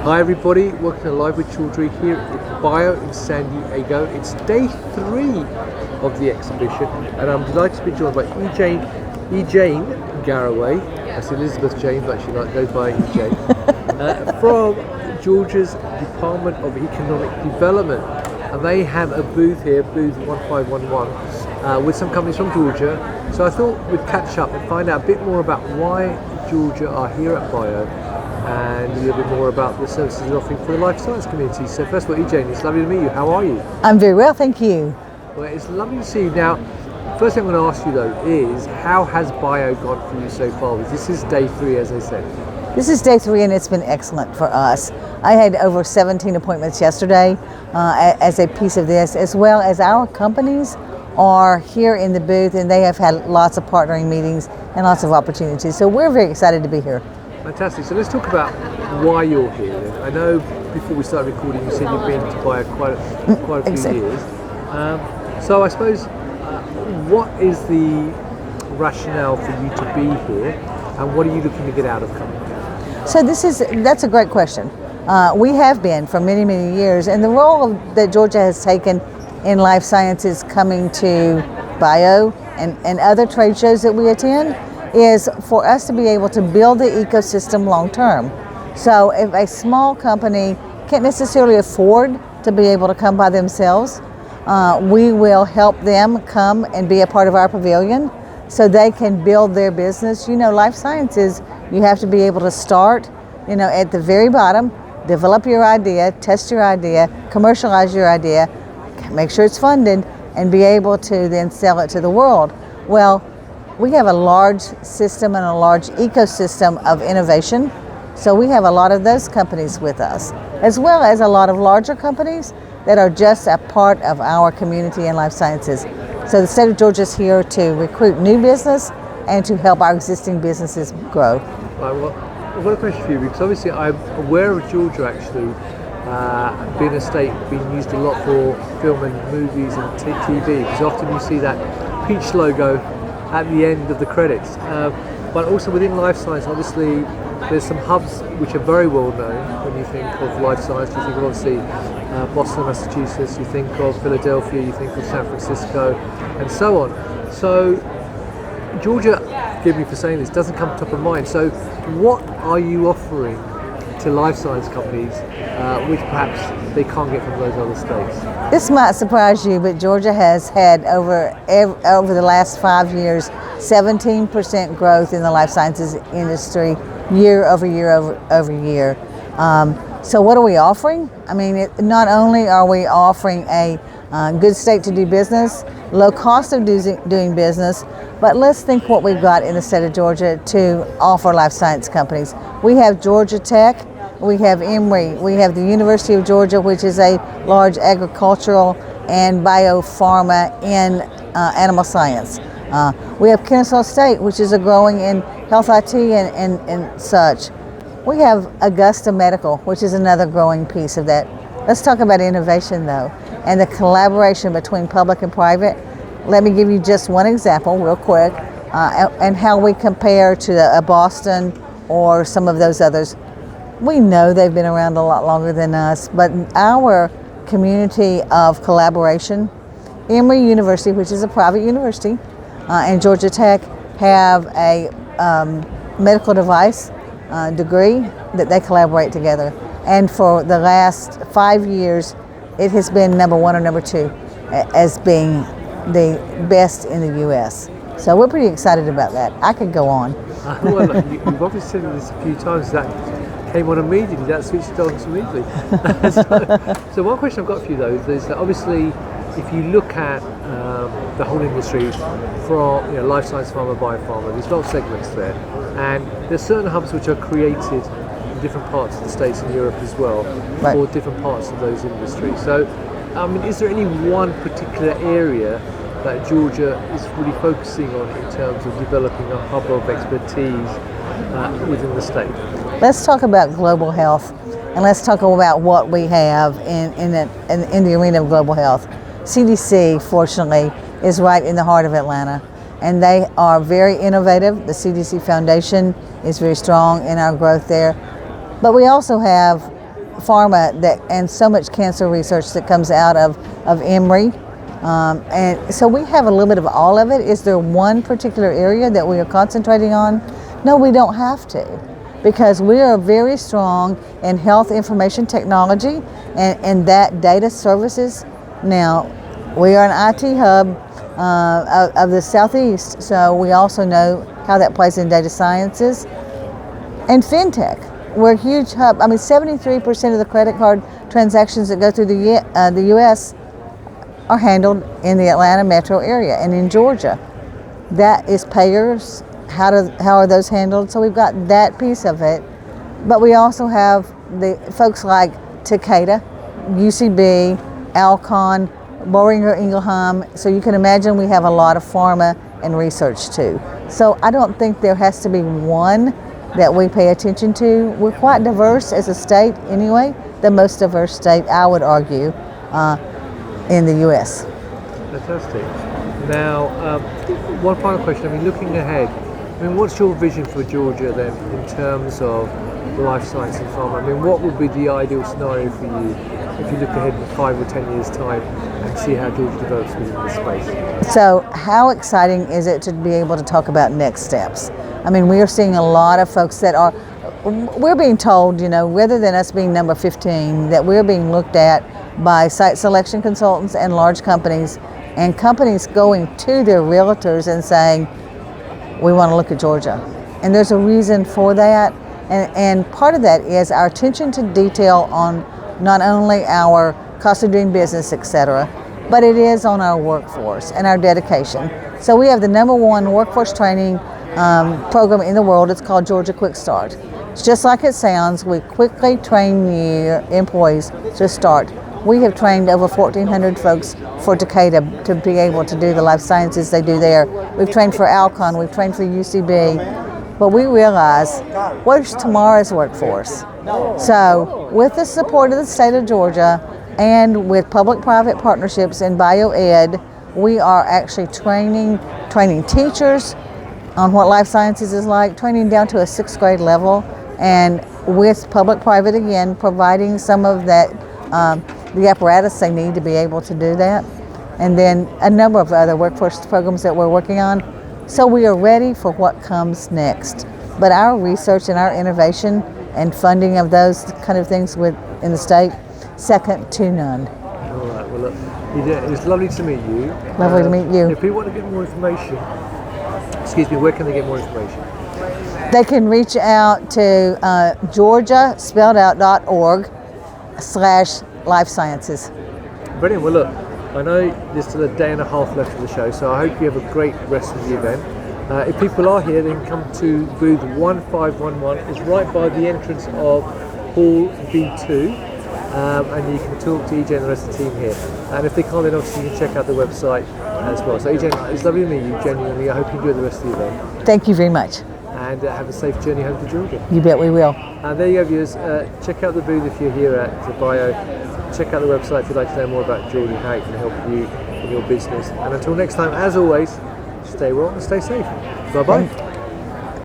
Hi everybody, welcome to Live with Chaudhry here at Bio in San Diego. It's day 3 of the exhibition and I'm delighted to be joined by EJane Caraway. That's Elizabeth Jane, but she goes by EJane. From Georgia's Department of Economic Development. And they have a booth here, booth 1511, with some companies from Georgia. So I thought we'd catch up and find out a bit more about why Georgia are here at Bio and a little bit more about the services they're offering for the life science community. So first of all, EJane, it's lovely to meet you. How are you? I'm very well, thank you. Well, it's lovely to see you. Now, first thing I'm going to ask you though is, how has Bio gone for you so far? This is day 3, as I said. This is day 3 and it's been excellent for us. I had over 17 appointments yesterday as a piece of this, as well as our companies are here in the booth and they have had lots of partnering meetings and lots of opportunities. So we're very excited to be here. Fantastic. So let's talk about why you're here. I know before we started recording you said you've been to Bio quite a few Exactly. years. So I suppose, what is the rationale for you to be here and what are you looking to get out of coming? So that's a great question. We have been for many, many years, and the role that Georgia has taken in life sciences coming to Bio and other trade shows that we attend is for us to be able to build the ecosystem long term. So if a small company can't necessarily afford to be able to come by themselves, we will help them come and be a part of our pavilion so they can build their business. You know, life sciences, you have to be able to start, at the very bottom, develop your idea, test your idea, commercialize your idea, make sure it's funded, and be able to then sell it to the world. Well, we have a large system and a large ecosystem of innovation. So we have a lot of those companies with us, as well as a lot of larger companies that are just a part of our community in life sciences. So the state of Georgia is here to recruit new business and to help our existing businesses grow. Right, well, I've got a question for you, because obviously I'm aware of Georgia actually being a state being used a lot for film and movies and TV, because often you see that peach logo at the end of the credits. But also within life science, obviously there's some hubs which are very well known when you think of life science. You think of obviously Boston, Massachusetts, you think of Philadelphia, you think of San Francisco, and so on. So Georgia, forgive me for saying this, doesn't come top of mind. So what are you offering to life science companies which perhaps they can't get from those other states? This might surprise you, but Georgia has had over the last 5 years 17% growth in the life sciences industry year over year over year. So what are we offering? I mean, not only are we offering a good state to do business, low cost of doing business, but let's think what we've got in the state of Georgia to offer life science companies. We have Georgia Tech, we have Emory, we have the University of Georgia, which is a large agricultural and biopharma in animal science. We have Kennesaw State, which is a growing in health IT and such. We have Augusta Medical, which is another growing piece of that. Let's talk about innovation though, and the collaboration between public and private. Let me give you just one example real quick, and how we compare to a Boston or some of those others. We know they've been around a lot longer than us, but our community of collaboration, Emory University, which is a private university, and Georgia Tech have a medical device degree that they collaborate together. And for the last 5 years, it has been number 1 or number 2 as being the best in the U.S. So we're pretty excited about that. I could go on. Well, look, you've obviously said this a few times, that came on immediately, that switched on immediately. So one question I've got for you though is that obviously if you look at the whole industry from life science, pharma, biopharma, there's a lot of segments there, and there's certain hubs which are created in different parts of the States and Europe as well, right, for different parts of those industries. So I mean, is there any one particular area that Georgia is really focusing on in terms of developing a hub of expertise within the state? Let's talk about global health, and let's talk about what we have in the arena of global health. CDC, fortunately, is right in the heart of Atlanta, and they are very innovative. The CDC Foundation is very strong in our growth there. But we also have pharma that and so much cancer research that comes out of Emory. And so we have a little bit of all of it. Is there one particular area that we are concentrating on? No, we don't have to, because we are very strong in health information technology and that data services. Now, we are an IT hub of the Southeast, so we also know how that plays in data sciences. And fintech, we're a huge hub. I mean, 73% of the credit card transactions that go through the U.S. are handled in the Atlanta metro area and in Georgia. That is payers. How are those handled? So we've got that piece of it, but we also have the folks like Takeda, UCB, Alcon, Boehringer Ingelheim. So you can imagine we have a lot of pharma and research too. So I don't think there has to be one that we pay attention to. We're quite diverse as a state anyway, the most diverse state, I would argue, in the U.S. Fantastic. Now, one final question. I mean, looking ahead, I mean, what's your vision for Georgia then in terms of life science and pharma? I mean, what would be the ideal scenario for you if you look ahead in 5 or 10 years' time and see how Georgia develops within this space? So how exciting is it to be able to talk about next steps? I mean, we are seeing a lot of folks that we're being told, rather than us being number 15, that we're being looked at by site selection consultants and large companies, and companies going to their realtors and saying, we want to look at Georgia. And there's a reason for that. And part of that is our attention to detail on not only our cost of doing business, et cetera, but it is on our workforce and our dedication. So we have the #1 workforce training program in the world. It's called Georgia Quick Start. It's just like it sounds. We quickly train your employees to start. We have trained over 1,400 folks for Takeda to be able to do the life sciences they do there. We've trained for Alcon, we've trained for UCB, but we realize where's tomorrow's workforce? So with the support of the state of Georgia and with public-private partnerships in bioed, we are actually training teachers on what life sciences is like, training down to a 6th grade level, and with public-private again, providing some of that the apparatus they need to be able to do that, and then a number of other workforce programs that we're working on. So we are ready for what comes next. But our research and our innovation and funding of those kind of things in the state, second to none. All right, well look, it was lovely to meet you. Lovely to meet you. If people want to get more information, where can they get more information? They can reach out to georgiaspelledout.org/life sciences. Brilliant. Well, look, I know there's still a day and a half left of the show, so I hope you have a great rest of the event. If people are here, then come to booth 1511. It's right by the entrance of Hall B2, and you can talk to EJane and the rest of the team here. And if they can't, then obviously you can check out the website as well. So EJane, it's lovely to meet you, genuinely. I hope you enjoy the rest of the event. Thank you very much. And have a safe journey home to Georgia. You bet we will. And there you go, viewers. Check out the booth if you're here at the bio. Check out the website if you'd like to know more about Georgia and how it can help you in your business. And until next time, as always, stay well and stay safe. Bye-bye.